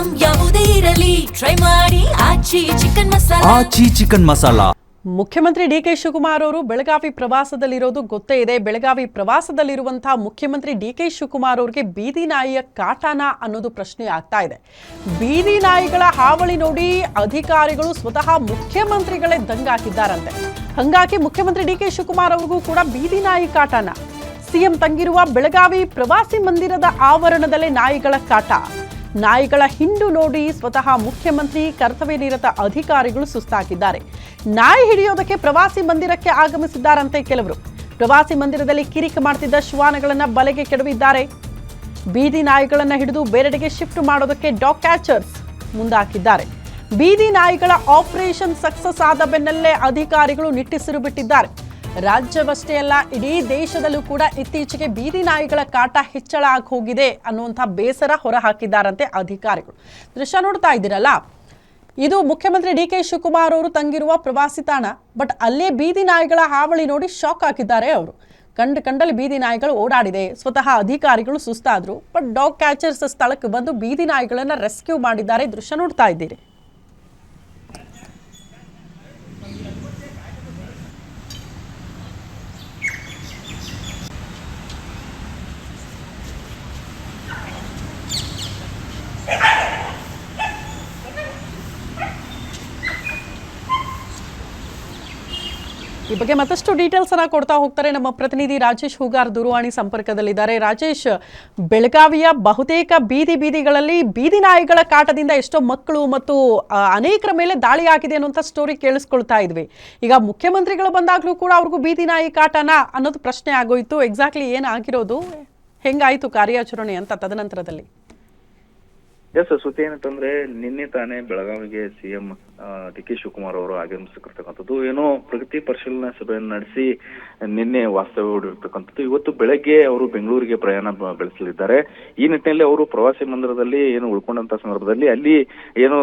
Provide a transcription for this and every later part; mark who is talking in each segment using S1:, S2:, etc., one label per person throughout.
S1: Item ಯಾವುದೇ ಇರಲಿ try ಮಾಡಿ ಆಚಿ ಚಿಕನ್ ಮಸಾಲಾ.
S2: ಮುಖ್ಯಮಂತ್ರಿ ಡಿಕೆ ಶಿವಕುಮಾರ್ ಅವರು ಬೆಳಗಾವಿ ಪ್ರವಾಸದಲ್ಲಿರೋದು ಗೊತ್ತೇ ಇದೆ. ಬೆಳಗಾವಿ ಪ್ರವಾಸದಲ್ಲಿರುವಂತಹ ಮುಖ್ಯಮಂತ್ರಿ ಡಿಕೆ ಶಿವಕುಮಾರ್ ಅವರಿಗೆ ಬೀದಿ ನಾಯಿಯ ಕಾಟನ ಅನ್ನೋದು ಪ್ರಶ್ನೆ ಆಗ್ತಾ ಇದೆ. ಬೀದಿ ನಾಯಿಗಳ ಹಾವಳಿ ನೋಡಿ ಅಧಿಕಾರಿಗಳು ಸ್ವತಃ ಮುಖ್ಯಮಂತ್ರಿಗಳೇ ದಂಗಾಕಿದ್ದಾರಂತೆ. ಹಾಗಾಗಿ ಮುಖ್ಯಮಂತ್ರಿ ಡಿಕೆ ಶಿವಕುಮಾರ್ ಅವ್ರಿಗೂ ಕೂಡ ಬೀದಿ ನಾಯಿ ಕಾಟನ. ಸಿಎಂ ತಂಗಿರುವ ಬೆಳಗಾವಿ ಪ್ರವಾಸಿ ಮಂದಿರದ ಆವರಣದಲ್ಲೇ ನಾಯಿಗಳ ಕಾಟ. ನಾಯಿಗಳ ಹಿಂಡು ನೋಡಿ ಸ್ವತಃ ಮುಖ್ಯಮಂತ್ರಿ ಕರ್ತವ್ಯ ನಿರತ ಅಧಿಕಾರಿಗಳು ಸುಸ್ತಾಗಿದ್ದಾರೆ. ನಾಯಿ ಹಿಡಿಯೋದಕ್ಕೆ ಪ್ರವಾಸಿ ಮಂದಿರಕ್ಕೆ ಆಗಮಿಸಿದ್ದಾರಂತೆ ಕೆಲವರು. ಪ್ರವಾಸಿ ಮಂದಿರದಲ್ಲಿ ಕಿರಿಕ್ ಮಾಡ್ತಿದ್ದ ಶ್ವಾನಗಳನ್ನ ಬಲೆಗೆ ಕೆಡವಿದ್ದಾರೆ. ಬೀದಿ ನಾಯಿಗಳನ್ನ ಹಿಡಿದು ಬೇರೆಡೆಗೆ ಶಿಫ್ಟ್ ಮಾಡೋದಕ್ಕೆ ಡಾಗ್ ಕ್ಯಾಚರ್ಸ್ ಮುಂದಾಕಿದ್ದಾರೆ. ಬೀದಿ ನಾಯಿಗಳ ಆಪರೇಷನ್ ಸಕ್ಸಸ್ ಆದ ಬೆನ್ನಲ್ಲೇ ಅಧಿಕಾರಿಗಳು ನಿಟ್ಟುಸಿರು ಬಿಟ್ಟಿದ್ದಾರೆ. ರಾಜ್ಯವಷ್ಟೇ ಅಲ್ಲ, ಇಡೀ ದೇಶದಲ್ಲೂ ಕೂಡ ಇತ್ತೀಚೆಗೆ ಬೀದಿ ನಾಯಿಗಳ ಕಾಟ ಹೆಚ್ಚಳ ಆಗಿ ಹೋಗಿದೆ ಅನ್ನುವಂಥ ಬೇಸರ ಹೊರ ಹಾಕಿದ್ದಾರಂತೆ ಅಧಿಕಾರಿಗಳು. ದೃಶ್ಯ ನೋಡ್ತಾ ಇದ್ದೀರಲ್ಲ, ಇದು ಮುಖ್ಯಮಂತ್ರಿ ಡಿಕೆ ಶಿವಕುಮಾರ್ ಅವರು ತಂಗಿರುವ ಪ್ರವಾಸಿ ತಾಣ. ಬಟ್ ಅಲ್ಲೇ ಬೀದಿ ನಾಯಿಗಳ ಹಾವಳಿ ನೋಡಿ ಶಾಕ್ ಆಗಿದ್ದಾರೆ ಅವರು. ಕಂಡಲ್ಲಿ ಬೀದಿ ನಾಯಿಗಳು ಓಡಾಡಿದೆ. ಸ್ವತಃ ಅಧಿಕಾರಿಗಳು ಸುಸ್ತಾದ್ರು. ಬಟ್ ಡಾಗ್ ಕ್ಯಾಚರ್ಸ್ ಸ್ಥಳಕ್ಕೆ ಬಂದು ಬೀದಿ ನಾಯಿಗಳನ್ನ ರೆಸ್ಕ್ಯೂ ಮಾಡಿದ್ದಾರೆ. ದೃಶ್ಯ ನೋಡ್ತಾ ಇದ್ದೀರಿ. ಈ ಬಗ್ಗೆ ಮತ್ತಷ್ಟು ಡೀಟೇಲ್ಸ್ ಅನ್ನ ಕೊಡ್ತಾ ಹೋಗ್ತಾರೆ ನಮ್ಮ ಪ್ರತಿನಿಧಿ ರಾಜೇಶ್ ಹೂಗಾರ್ ದೂರವಾಣಿ ಸಂಪರ್ಕದಲ್ಲಿದ್ದಾರೆ. ರಾಜೇಶ್, ಬೆಳಗಾವಿಯ ಬಹುತೇಕ ಬೀದಿಗಳಲ್ಲಿ ಬೀದಿ ನಾಯಿಗಳ ಕಾಟದಿಂದ ಎಷ್ಟೋ ಮಕ್ಕಳು ಮತ್ತು ಅನೇಕರ ಮೇಲೆ ದಾಳಿ ಆಗಿದೆ ಅನ್ನುವಂಥ ಸ್ಟೋರಿ ಕೇಳಿಸ್ಕೊಳ್ತಾ ಇದ್ವಿ. ಈಗ ಮುಖ್ಯಮಂತ್ರಿಗಳು ಬಂದಾಗಲೂ ಕೂಡ ಅವ್ರಿಗೂ ಬೀದಿ ನಾಯಿ ಕಾಟನ ಅನ್ನೋದು ಪ್ರಶ್ನೆ ಆಗೋಯ್ತು. ಎಕ್ಸಾಕ್ಟ್ಲಿ ಏನಾಗಿರೋದು, ಹೆಂಗಾಯ್ತು ಕಾರ್ಯಾಚರಣೆ ಅಂತ ತದನಂತರದಲ್ಲಿ?
S3: ಎಸ್, ಸುದ್ದಿ ಏನಂತಂದ್ರೆ ನಿನ್ನೆ ತಾನೇ ಬೆಳಗಾವಿಗೆ ಸಿಎಂ ಡಿ ಕೆ ಶಿವಕುಮಾರ್ ಅವರು ಆಗಮಿಸಿರ್ತಕ್ಕಂಥದ್ದು. ಏನೋ ಪ್ರಗತಿ ಪರಿಶೀಲನಾ ಸಭೆಯನ್ನು ನಡೆಸಿ ನಿನ್ನೆ ವಾಸ್ತವ್ಯ ಹೂಡಿರ್ತಕ್ಕಂಥದ್ದು. ಇವತ್ತು ಬೆಳಗ್ಗೆ ಅವರು ಬೆಂಗಳೂರಿಗೆ ಪ್ರಯಾಣ ಬೆಳೆಸಲಿದ್ದಾರೆ. ಈ ನಿಟ್ಟಿನಲ್ಲಿ ಅವರು ಪ್ರವಾಸಿ ಮಂದಿರದಲ್ಲಿ ಏನು ಉಳ್ಕೊಂಡಂತ ಸಂದರ್ಭದಲ್ಲಿ ಅಲ್ಲಿ ಏನು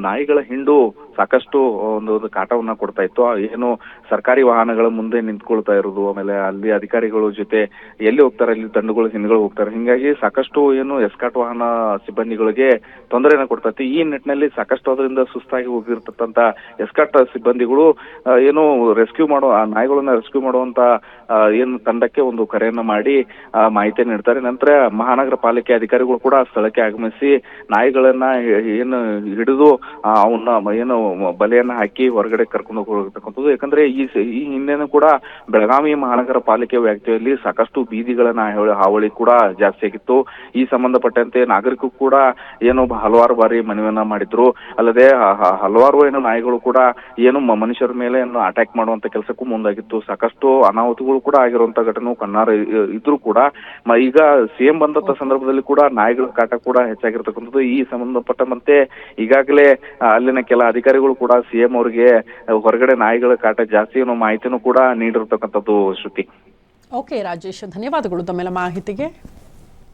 S3: ನಾಯಿಗಳ ಹಿಂಡು ಸಾಕಷ್ಟು ಒಂದು ಕಾಟವನ್ನ ಕೊಡ್ತಾ ಇತ್ತು. ಏನು ಸರ್ಕಾರಿ ವಾಹನಗಳ ಮುಂದೆ ನಿಂತ್ಕೊಳ್ತಾ ಇರೋದು, ಆಮೇಲೆ ಅಲ್ಲಿ ಅಧಿಕಾರಿಗಳ ಜೊತೆ ಎಲ್ಲಿ ಹೋಗ್ತಾರೆ ಅಲ್ಲಿ ದಂಡುಗಳು ಹಿಂಡುಗಳು ಹೋಗ್ತಾರೆ. ಹಿಂಗಾಗಿ ಸಾಕಷ್ಟು ಏನು ಎಸ್ಕಾಟ್ ವಾಹನ ಸಿಬ್ಬಂದಿಗಳಿಗೆ ತೊಂದರೆನ ಕೊಡ್ತಾ ಇತ್ತು. ಈ ನಿಟ್ಟಿನಲ್ಲಿ ಸಾಕಷ್ಟು ಅದರಿಂದ ಸುಸ್ತಾಗಿ ಹೋಗಿರ್ತಕ್ಕಂಥ ಎಸ್ಕಾಟ್ ಸಿಬ್ಬಂದಿಗಳು ಏನು ರೆಸ್ಕ್ಯೂ ಮಾಡೋ ಆ ನಾಯಿಗಳನ್ನ ರೆಸ್ಕ್ಯೂ ಮಾಡುವಂತ ಏನು ತಂಡಕ್ಕೆ ಒಂದು ಕರೆಯನ್ನ ಮಾಡಿ ಮಾಹಿತಿ ನೀಡ್ತಾರೆ. ನಂತರ ಮಹಾನಗರ ಪಾಲಿಕೆ ಅಧಿಕಾರಿಗಳು ಕೂಡ ಸ್ಥಳಕ್ಕೆ ಆಗಮಿಸಿ ನಾಯಿಗಳನ್ನ ಏನು ಹಿಡಿದು ಅವನ್ನ ಏನು ಬಲೆಯನ್ನ ಹಾಕಿ ಹೊರಗಡೆ ಕರ್ಕೊಂಡು ಹೋಗಿರ್ತಕ್ಕಂಥದ್ದು. ಯಾಕಂದ್ರೆ ಈ ಹಿಂದೆನೂ ಕೂಡ ಬೆಳಗಾವಿ ಮಹಾನಗರ ಪಾಲಿಕೆ ವ್ಯಾಪ್ತಿಯಲ್ಲಿ ಸಾಕಷ್ಟು ಬೀದಿಗಳನ್ನ ಹಾವಳಿ ಕೂಡ ಜಾಸ್ತಿ ಆಗಿತ್ತು. ಈ ಸಂಬಂಧಪಟ್ಟಂತೆ ನಾಗರಿಕರು ಕೂಡ ಏನು ಹಲವಾರು ಬಾರಿ ಮನವಿಯನ್ನ ಮಾಡಿದ್ರು. ಅಲ್ಲದೆ ಹಲವಾರು ಏನು ನಾಯಿಗಳು ಕೂಡ ಏನು ಮನುಷ್ಯರ ಮೇಲೆ ಅಟ್ಯಾಕ್ ಮಾಡುವಂತ ಕೆಲಸಕ್ಕೂ ಮುಂದಾಗಿತ್ತು. ಸಾಕಷ್ಟು ಅನಾಹುತಗಳು ಕೂಡ ಆಗಿರುವಂತ ಘಟನೆ ಕಣ್ಣಾರ ಇದ್ರೂ ಕೂಡ ಈಗ ಸಿಎಂ ಬಂದಂತ ಸಂದರ್ಭದಲ್ಲಿ ಕೂಡ ನಾಯಿಗಳ ಕಾಟ ಕೂಡ ಹೆಚ್ಚಾಗಿರ್ತಕ್ಕಂಥದ್ದು. ಈ ಸಂಬಂಧಪಟ್ಟಂತೆ ಈಗಾಗಲೇ ಅಲ್ಲಿನ ಕೆಲ ಅಧಿಕಾರಿಗಳು ಕೂಡ ಸಿಎಂ ಅವರಿಗೆ ಹೊರಗಡೆ ನಾಯಿಗಳ ಕಾಟ ಜಾಸ್ತಿ ಅನ್ನೋ ಮಾಹಿತಿನೂ ಕೂಡ ನೀಡಿರ್ತಕ್ಕಂಥದ್ದು. ಶ್ರುತಿ.
S2: ಓಕೆ ರಾಜೇಶ್, ಧನ್ಯವಾದಗಳು ತಮ್ಮೆಲ್ಲ ಮಾಹಿತಿಗೆ.